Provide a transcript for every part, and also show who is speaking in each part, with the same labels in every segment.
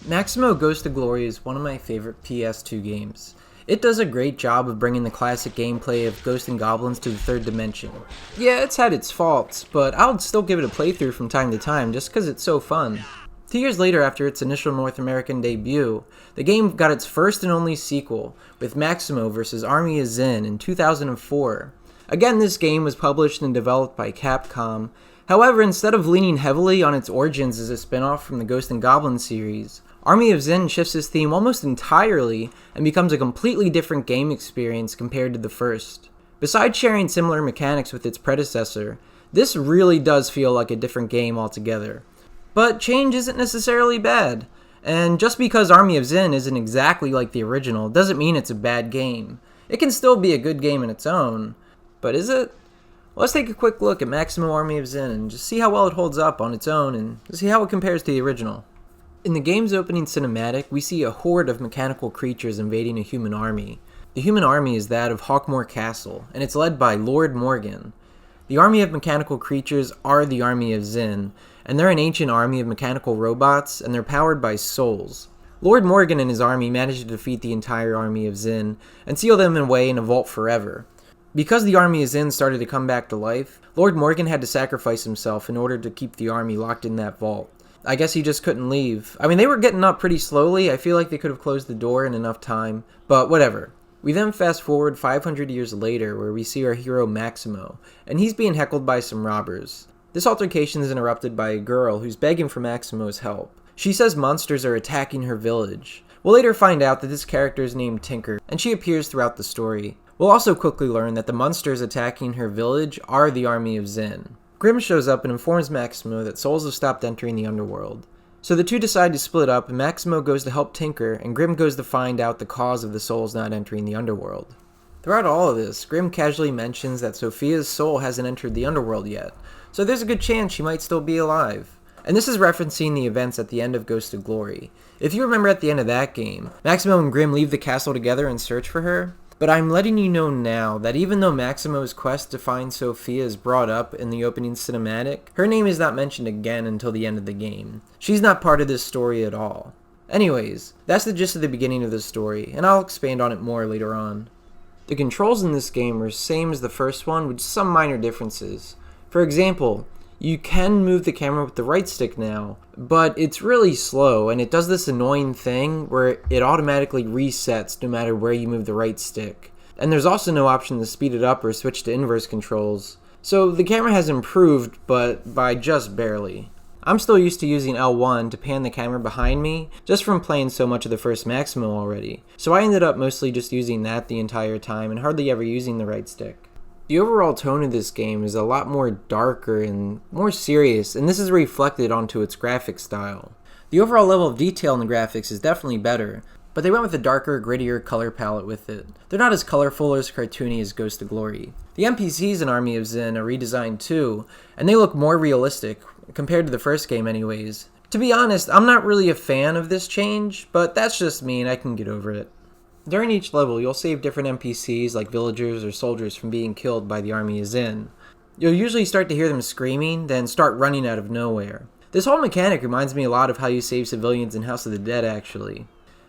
Speaker 1: Maximo Ghost of Glory is one of my favorite PS2 games. It does a great job of bringing the classic gameplay of Ghosts and Goblins to the third dimension. Yeah, it's had its faults, but I'll still give it a playthrough from time to time just because it's so fun. 2 years later after its initial North American debut, the game got its first and only sequel, with Maximo vs. Army of Zin in 2004. Again, this game was published and developed by Capcom. However, instead of leaning heavily on its origins as a spin-off from the Ghost and Goblin series, Army of Zin shifts its theme almost entirely and becomes a completely different game experience compared to the first. Besides sharing similar mechanics with its predecessor, this really does feel like a different game altogether. But change isn't necessarily bad, and just because Army of Zin isn't exactly like the original doesn't mean it's a bad game. It can still be a good game in its own, but is it? Let's take a quick look at Maximo Army of Zin and just see how well it holds up on its own and see how it compares to the original. In the game's opening cinematic, we see a horde of mechanical creatures invading a human army. The human army is that of Hawkmoor Castle, and it's led by Lord Morgan. The army of mechanical creatures are the Army of Zin, and they're an ancient army of mechanical robots, and they're powered by souls. Lord Morgan and his army manage to defeat the entire Army of Zin, and seal them away in a vault forever. Because the Army of Zin started to come back to life, Lord Morgan had to sacrifice himself in order to keep the army locked in that vault. I guess he just couldn't leave. I mean, they were getting up pretty slowly. I feel like they could have closed the door in enough time, but whatever. We then fast forward 500 years later where we see our hero Maximo, and he's being heckled by some robbers. This altercation is interrupted by a girl who's begging for Maximo's help. She says monsters are attacking her village. We'll later find out that this character is named Tinker, and she appears throughout the story. We'll also quickly learn that the monsters attacking her village are the Army of Zin. Grimm shows up and informs Maximo that souls have stopped entering the underworld. So the two decide to split up, and Maximo goes to help Tinker, and Grimm goes to find out the cause of the souls not entering the underworld. Throughout all of this, Grimm casually mentions that Sophia's soul hasn't entered the underworld yet, so there's a good chance she might still be alive. And this is referencing the events at the end of Ghost of Glory. If you remember at the end of that game, Maximo and Grimm leave the castle together and search for her. But I'm letting you know now that even though Maximo's quest to find Sophia is brought up in the opening cinematic, her name is not mentioned again until the end of the game. She's not part of this story at all. Anyways, that's the gist of the beginning of the story, and I'll expand on it more later on. The controls in this game are same as the first one with some minor differences. For example, you can move the camera with the right stick now, but it's really slow, and it does this annoying thing where it automatically resets no matter where you move the right stick. And there's also no option to speed it up or switch to inverse controls. So the camera has improved, but by just barely. I'm still used to using L1 to pan the camera behind me, just from playing so much of the first Maximo already. So I ended up mostly just using that the entire time and hardly ever using the right stick. The overall tone of this game is a lot more darker and more serious, and this is reflected onto its graphic style. The overall level of detail in the graphics is definitely better, but they went with a darker, grittier color palette with it. They're not as colorful or as cartoony as Ghost of Glory. The NPCs in Army of Zin are redesigned too, and they look more realistic, compared to the first game anyways. To be honest, I'm not really a fan of this change, but that's just me and I can get over it. During each level, you'll save different NPCs like villagers or soldiers from being killed by the Army of Zin. You'll usually start to hear them screaming, then start running out of nowhere. This whole mechanic reminds me a lot of how you save civilians in House of the Dead actually.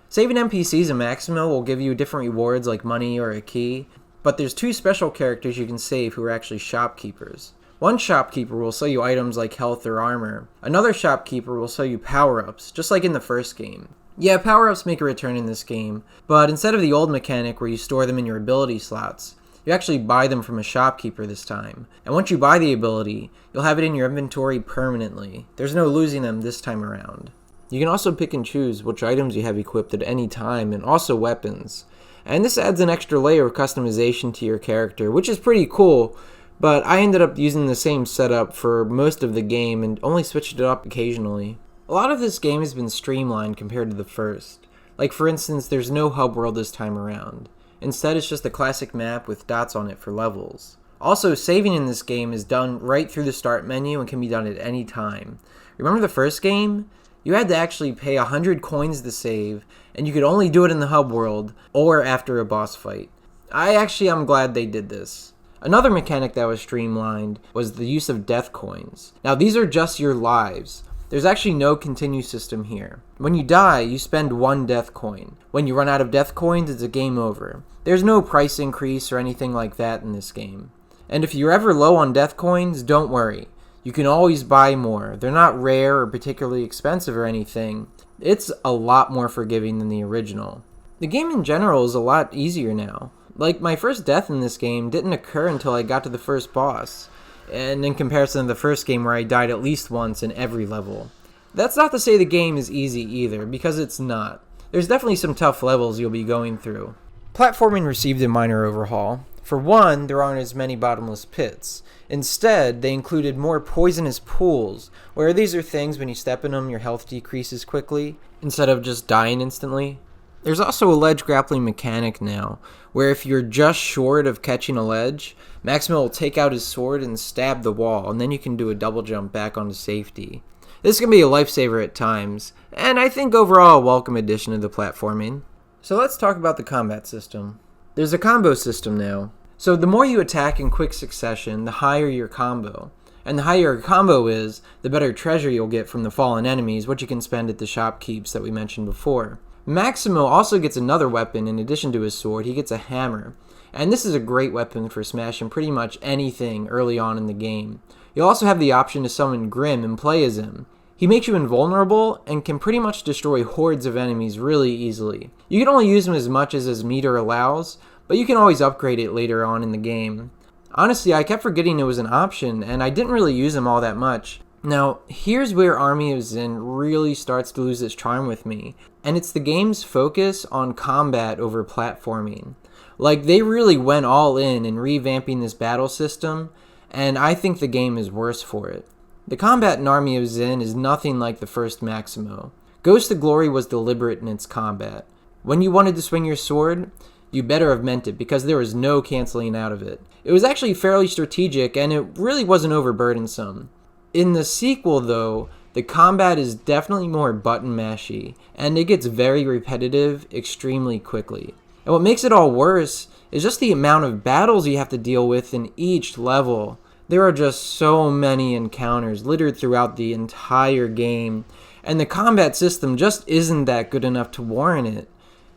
Speaker 1: Saving NPCs in Maximo will give you different rewards like money or a key, but there's two special characters you can save who are actually shopkeepers. One shopkeeper will sell you items like health or armor. Another shopkeeper will sell you power-ups, just like in the first game. Yeah, power-ups make a return in this game, but instead of the old mechanic where you store them in your ability slots, you actually buy them from a shopkeeper this time. And once you buy the ability, you'll have it in your inventory permanently. There's no losing them this time around. You can also pick and choose which items you have equipped at any time, and also weapons. And this adds an extra layer of customization to your character, which is pretty cool, but I ended up using the same setup for most of the game and only switched it up occasionally. A lot of this game has been streamlined compared to the first. Like for instance, there's no hub world this time around. Instead, it's just a classic map with dots on it for levels. Also, saving in this game is done right through the start menu and can be done at any time. Remember the first game? You had to actually pay 100 coins to save, and you could only do it in the hub world or after a boss fight. I'm glad they did this. Another mechanic that was streamlined was the use of death coins. Now these are just your lives. There's actually no continue system here. When you die, you spend 1 death coin. When you run out of death coins, it's a game over. There's no price increase or anything like that in this game. And if you're ever low on death coins, don't worry. You can always buy more. They're not rare or particularly expensive or anything. It's a lot more forgiving than the original. The game in general is a lot easier now. Like, my first death in this game didn't occur until I got to the first boss, and in comparison to the first game where I died at least once in every level. That's not to say the game is easy either, because it's not. There's definitely some tough levels you'll be going through. Platforming received a minor overhaul. For one, there aren't as many bottomless pits. Instead, they included more poisonous pools, where these are things when you step in them your health decreases quickly, instead of just dying instantly. There's also a ledge grappling mechanic now, where if you're just short of catching a ledge, Maximo will take out his sword and stab the wall, and then you can do a double jump back onto safety. This can be a lifesaver at times, and I think overall a welcome addition to the platforming. So let's talk about the combat system. There's a combo system now. So the more you attack in quick succession, the higher your combo. And the higher your combo is, the better treasure you'll get from the fallen enemies, which you can spend at the shopkeepers that we mentioned before. Maximo also gets another weapon in addition to his sword. He gets a hammer. And this is a great weapon for smashing pretty much anything early on in the game. You'll also have the option to summon Grim and play as him. He makes you invulnerable and can pretty much destroy hordes of enemies really easily. You can only use him as much as his meter allows, but you can always upgrade it later on in the game. Honestly, I kept forgetting it was an option, and I didn't really use him all that much. Now, here's where Army of Zin really starts to lose its charm with me, and it's the game's focus on combat over platforming. Like, they really went all in revamping this battle system, and I think the game is worse for it. The combat in Army of Zin is nothing like the first Maximo. Ghost of Glory was deliberate in its combat. When you wanted to swing your sword, you better have meant it, because there was no canceling out of it. It was actually fairly strategic, and it really wasn't overburdensome. In the sequel, though, the combat is definitely more button mashy, and it gets very repetitive extremely quickly. And what makes it all worse is just the amount of battles you have to deal with in each level. There are just so many encounters littered throughout the entire game, and the combat system just isn't that good enough to warrant it.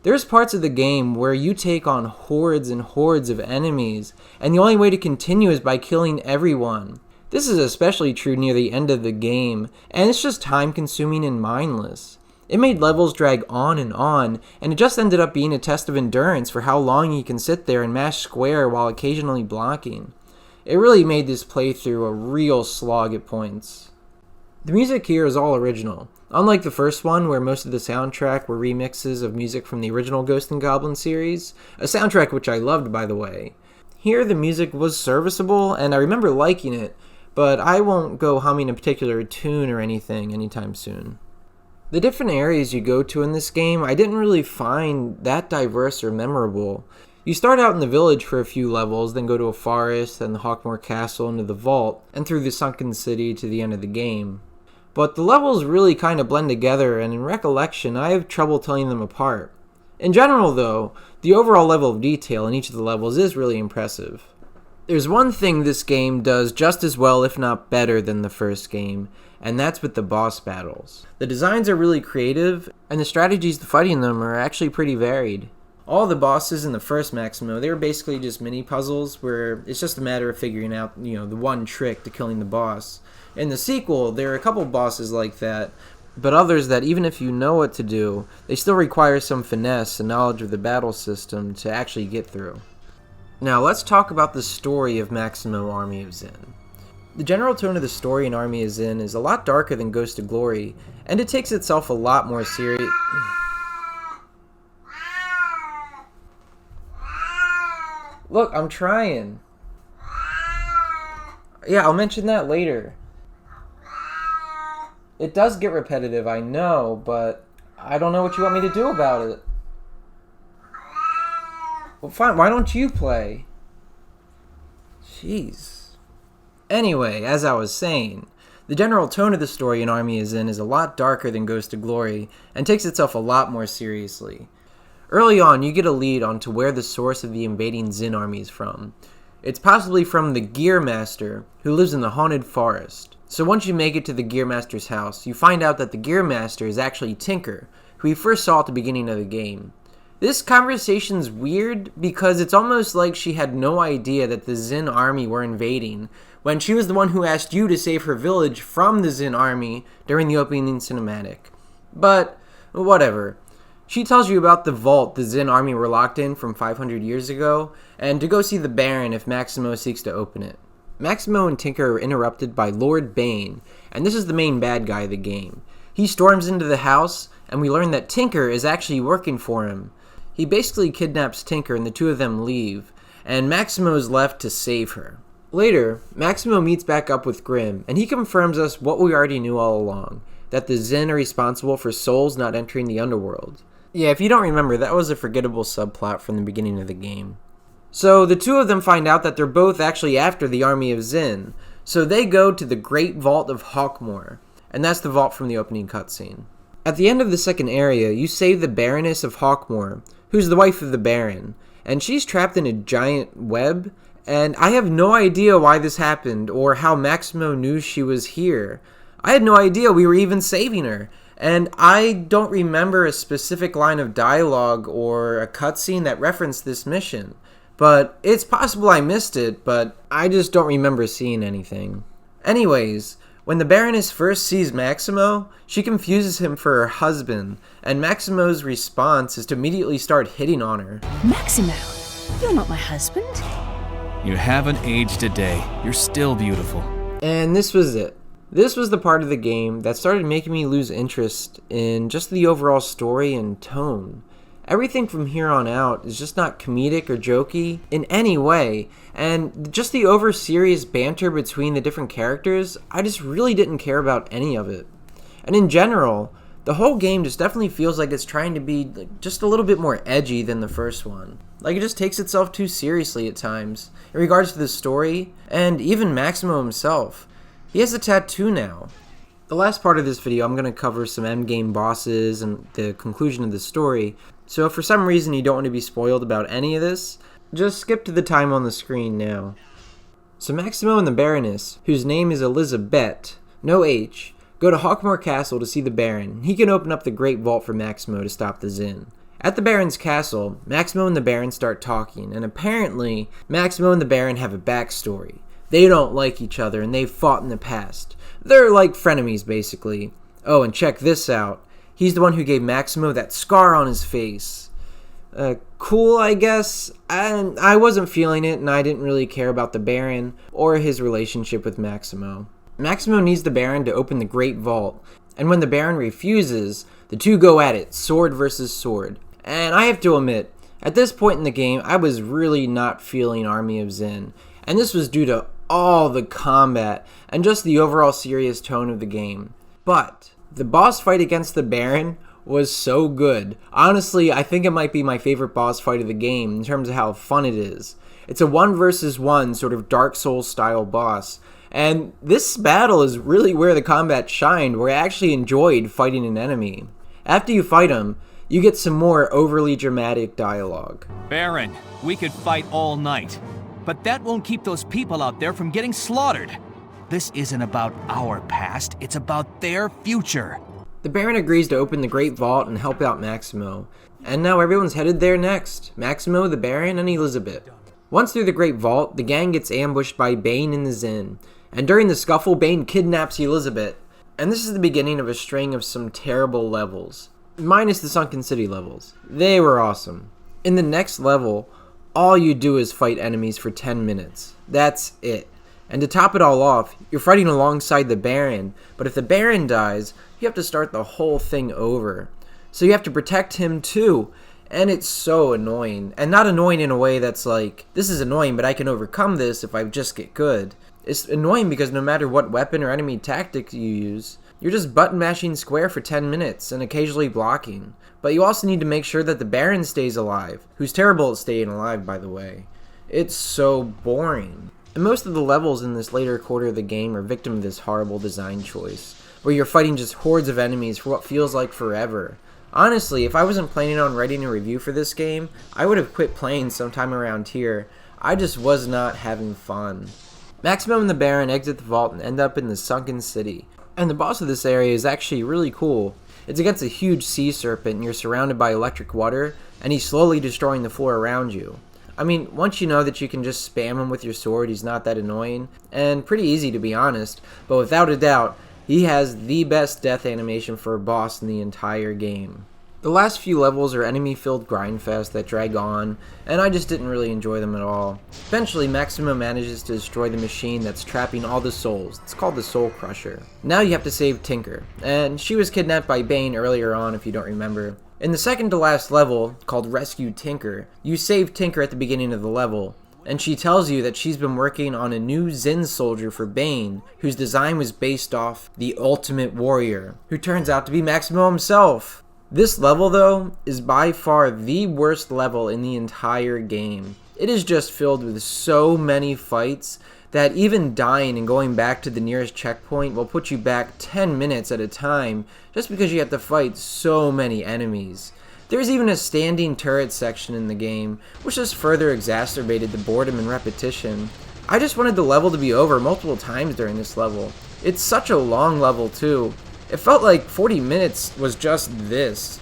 Speaker 1: There's parts of the game where you take on hordes and hordes of enemies, and the only way to continue is by killing everyone. This is especially true near the end of the game, and it's just time-consuming and mindless. It made levels drag on, and it just ended up being a test of endurance for how long you can sit there and mash square while occasionally blocking. It really made this playthrough a real slog at points. The music here is all original. Unlike the first one, where most of the soundtrack were remixes of music from the original Ghost and Goblin series, a soundtrack which I loved, by the way. Here, the music was serviceable, and I remember liking it, but I won't go humming a particular tune or anything anytime soon. The different areas you go to in this game, I didn't really find that diverse or memorable. You start out in the village for a few levels, then go to a forest, then the Hawkmoor Castle into the vault, and through the Sunken City to the end of the game. But the levels really kind of blend together, and in recollection, I have trouble telling them apart. In general, though, the overall level of detail in each of the levels is really impressive. There's one thing this game does just as well, if not better, than the first game, and that's with the boss battles. The designs are really creative, and the strategies to fighting them are actually pretty varied. All the bosses in the first Maximo, they were basically just mini puzzles where it's just a matter of figuring out, the one trick to killing the boss. In the sequel, there are a couple bosses like that, but others that even if you know what to do, they still require some finesse and knowledge of the battle system to actually get through. Now let's talk about the story of Maximo Army of Zin. The general tone of the story in Army of Zin is a lot darker than Ghost of Glory, and it takes itself a lot more serious. Look, I'm trying. Yeah, I'll mention that later. It does get repetitive, I know, but I don't know what you want me to do about it. Well, fine, why don't you play? Jeez. Anyway, as I was saying, the general tone of the story in Army of Zin is a lot darker than Ghost of Glory, and takes itself a lot more seriously. Early on, you get a lead onto where the source of the invading Zin army is from. It's possibly from the Gear Master, who lives in the Haunted Forest. So once you make it to the Gearmaster's house, you find out that the Gearmaster is actually Tinker, who we first saw at the beginning of the game. This conversation's weird because it's almost like she had no idea that the Xin army were invading, when she was the one who asked you to save her village from the Xin army during the opening cinematic. But, whatever. She tells you about the vault the Xin army were locked in from 500 years ago, and to go see the Baron if Maximo seeks to open it. Maximo and Tinker are interrupted by Lord Bane, and this is the main bad guy of the game. He storms into the house, and we learn that Tinker is actually working for him. He basically kidnaps Tinker and the two of them leave, and Maximo is left to save her. Later, Maximo meets back up with Grimm, and he confirms us what we already knew all along, that the Xin are responsible for souls not entering the underworld. Yeah, if you don't remember, that was a forgettable subplot from the beginning of the game. So the two of them find out that they're both actually after the army of Xin, so they go to the Great Vault of Hawkmoor, and that's the vault from the opening cutscene. At the end of the second area, you save the Baroness of Hawkmoor, who's the wife of the Baron, and she's trapped in a giant web, and I have no idea why this happened or how Maximo knew she was here. I had no idea we were even saving her, and I don't remember a specific line of dialogue or a cutscene that referenced this mission. But it's possible I missed it, but I just don't remember seeing anything. Anyways, when the Baroness first sees Maximo, she confuses him for her husband, and Maximo's response is to immediately start hitting on her.
Speaker 2: Maximo, you're not my husband.
Speaker 3: You haven't aged a day. You're still beautiful.
Speaker 1: And this was it. This was the part of the game that started making me lose interest in just the overall story and tone. Everything from here on out is just not comedic or jokey in any way, and just the over-serious banter between the different characters, I just really didn't care about any of it. And in general, the whole game just definitely feels like it's trying to be just a little bit more edgy than the first one. Like it just takes itself too seriously at times, in regards to the story, and even Maximo himself. He has a tattoo now. The last part of this video, I'm going to cover some endgame bosses and the conclusion of the story, so if for some reason you don't want to be spoiled about any of this, just skip to the time on the screen now. So Maximo and the Baroness, whose name is Elizabeth, no H, go to Hawkmoor Castle to see the Baron. He can open up the Great Vault for Maximo to stop the Xin. At the Baron's castle, Maximo and the Baron start talking, and apparently, Maximo and the Baron have a backstory. They don't like each other, and they've fought in the past. They're like frenemies, basically. Oh, and check this out. He's the one who gave Maximo that scar on his face. Cool, I guess. I wasn't feeling it, and I didn't really care about the Baron or his relationship with Maximo. Maximo needs the Baron to open the Great Vault, and when the Baron refuses, the two go at it, sword versus sword. And I have to admit, at this point in the game, I was really not feeling Army of Xin, and this was due to all the combat and just the overall serious tone of the game. But the boss fight against the Baron was so good. Honestly, I think it might be my favorite boss fight of the game in terms of how fun it is. It's a 1 versus 1 sort of Dark Souls style boss, and this battle is really where the combat shined, where I actually enjoyed fighting an enemy. After you fight him, you get some more overly dramatic dialogue.
Speaker 3: Baron, we could fight all night, but that won't keep those people out there from getting slaughtered. This isn't about our past, it's about their future.
Speaker 1: The Baron agrees to open the Great Vault and help out Maximo, and now everyone's headed there next. Maximo, the Baron, and Elizabeth. Once through the Great Vault, the gang gets ambushed by Bane and the Xin, and during the scuffle, Bane kidnaps Elizabeth, and this is the beginning of a string of some terrible levels. Minus the Sunken City levels. They were awesome. In the next level, all you do is fight enemies for 10 minutes. That's it. And to top it all off, you're fighting alongside the Baron, but if the Baron dies, you have to start the whole thing over. So you have to protect him too, and it's so annoying. And not annoying in a way that's like, this is annoying, but I can overcome this if I just get good. It's annoying because no matter what weapon or enemy tactic you use, you're just button mashing square for 10 minutes and occasionally blocking. But you also need to make sure that the Baron stays alive, who's terrible at staying alive, by the way. It's so boring. And most of the levels in this later quarter of the game are victim of this horrible design choice, where you're fighting just hordes of enemies for what feels like forever. Honestly, if I wasn't planning on writing a review for this game, I would have quit playing sometime around here. I just was not having fun. Maximo and the Baron exit the vault and end up in the sunken city. And the boss of this area is actually really cool. It's against a huge sea serpent and you're surrounded by electric water, and he's slowly destroying the floor around you. I mean, once you know that you can just spam him with your sword, he's not that annoying, and pretty easy to be honest, but without a doubt, he has the best death animation for a boss in the entire game. The last few levels are enemy-filled grindfest that drag on, and I just didn't really enjoy them at all. Eventually, Maximo manages to destroy the machine that's trapping all the souls. It's called the Soul Crusher. Now you have to save Tinker, and she was kidnapped by Bane earlier on if you don't remember. In the second to last level, called Rescue Tinker, you save Tinker at the beginning of the level, and she tells you that she's been working on a new Zen soldier for Bane, whose design was based off the Ultimate Warrior, who turns out to be Maximo himself. This level, though, is by far the worst level in the entire game. It is just filled with so many fights that even dying and going back to the nearest checkpoint will put you back 10 minutes at a time just because you have to fight so many enemies. There's even a standing turret section in the game, which just further exacerbated the boredom and repetition. I just wanted the level to be over multiple times during this level. It's such a long level too. It felt like 40 minutes was just this.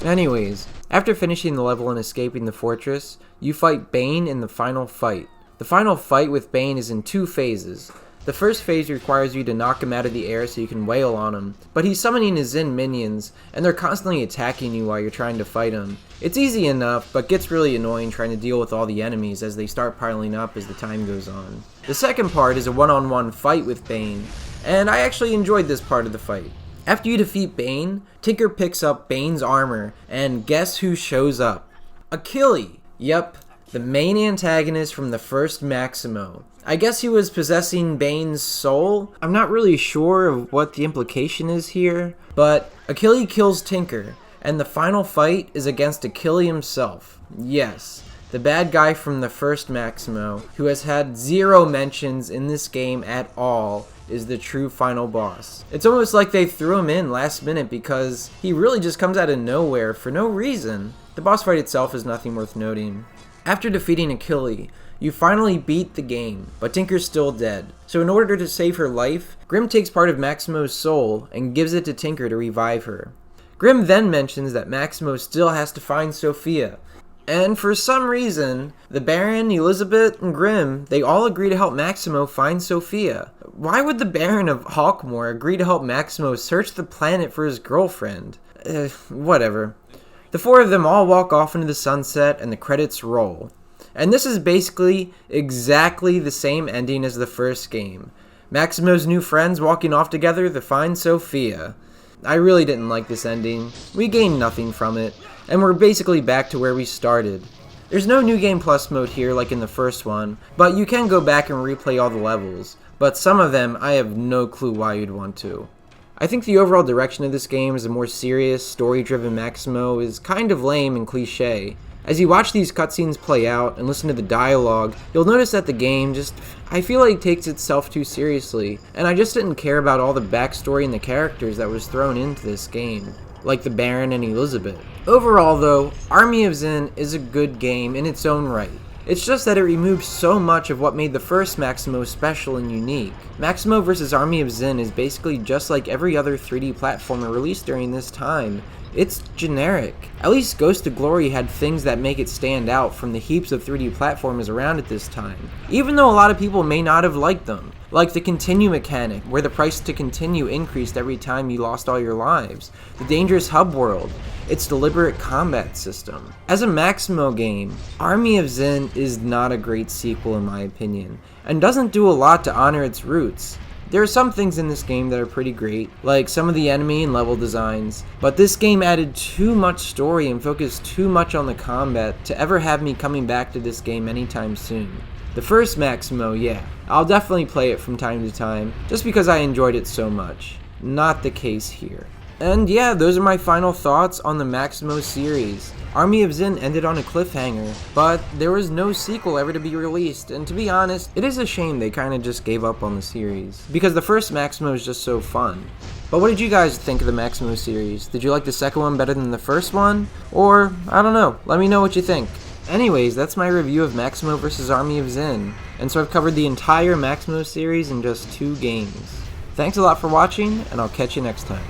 Speaker 1: Anyways, after finishing the level and escaping the fortress, you fight Bane in the final fight. The final fight with Bane is in two phases. The first phase requires you to knock him out of the air so you can wail on him, but he's summoning his Zen minions, and they're constantly attacking you while you're trying to fight him. It's easy enough, but gets really annoying trying to deal with all the enemies as they start piling up as the time goes on. The second part is a one-on-one fight with Bane, and I actually enjoyed this part of the fight. After you defeat Bane, Tinker picks up Bane's armor, and guess who shows up? Achilles! Yep, the main antagonist from the first Maximo. I guess he was possessing Bane's soul? I'm not really sure of what the implication is here, but Achilles kills Tinker, and the final fight is against Achilles himself. Yes, the bad guy from the first Maximo, who has had zero mentions in this game at all, is the true final boss. It's almost like they threw him in last minute because he really just comes out of nowhere for no reason. The boss fight itself is nothing worth noting. After defeating Achilles, you finally beat the game, but Tinker's still dead. So in order to save her life, Grim takes part of Maximo's soul and gives it to Tinker to revive her. Grim then mentions that Maximo still has to find Sophia. And for some reason, the Baron, Elizabeth, and Grim, they all agree to help Maximo find Sophia. Why would the Baron of Hawkmoor agree to help Maximo search the planet for his girlfriend? Whatever. The four of them all walk off into the sunset and the credits roll. And this is basically exactly the same ending as the first game. Maximo's new friends walking off together to find Sophia. I really didn't like this ending. We gained nothing from it, and we're basically back to where we started. There's no New Game Plus mode here like in the first one, but you can go back and replay all the levels, but some of them I have no clue why you'd want to. I think the overall direction of this game as a more serious, story-driven Maximo is kind of lame and cliche. As you watch these cutscenes play out and listen to the dialogue, you'll notice that the game I feel like takes itself too seriously, and I just didn't care about all the backstory and the characters that was thrown into this game, like the Baron and Elizabeth. Overall though, Army of Zen is a good game in its own right. It's just that it removes so much of what made the first Maximo special and unique. Maximo vs. Army of Zen is basically just like every other 3D platformer released during this time. It's generic. At least Ghost of Glory had things that make it stand out from the heaps of 3D platformers around at this time, even though a lot of people may not have liked them. Like the continue mechanic, where the price to continue increased every time you lost all your lives. The dangerous hub world, its deliberate combat system. As a Maximo game, Army of Zen is not a great sequel in my opinion, and doesn't do a lot to honor its roots. There are some things in this game that are pretty great, like some of the enemy and level designs, but this game added too much story and focused too much on the combat to ever have me coming back to this game anytime soon. The first Maximo, yeah, I'll definitely play it from time to time, just because I enjoyed it so much. Not the case here. And yeah, those are my final thoughts on the Maximo series. Army of Zen ended on a cliffhanger, but there was no sequel ever to be released, and to be honest, it is a shame they kinda just gave up on the series, because the first Maximo is just so fun. But what did you guys think of the Maximo series? Did you like the second one better than the first one? Or, I don't know, let me know what you think. Anyways, that's my review of Maximo vs. Army of Zen, and so I've covered the entire Maximo series in just 2 games. Thanks a lot for watching, and I'll catch you next time.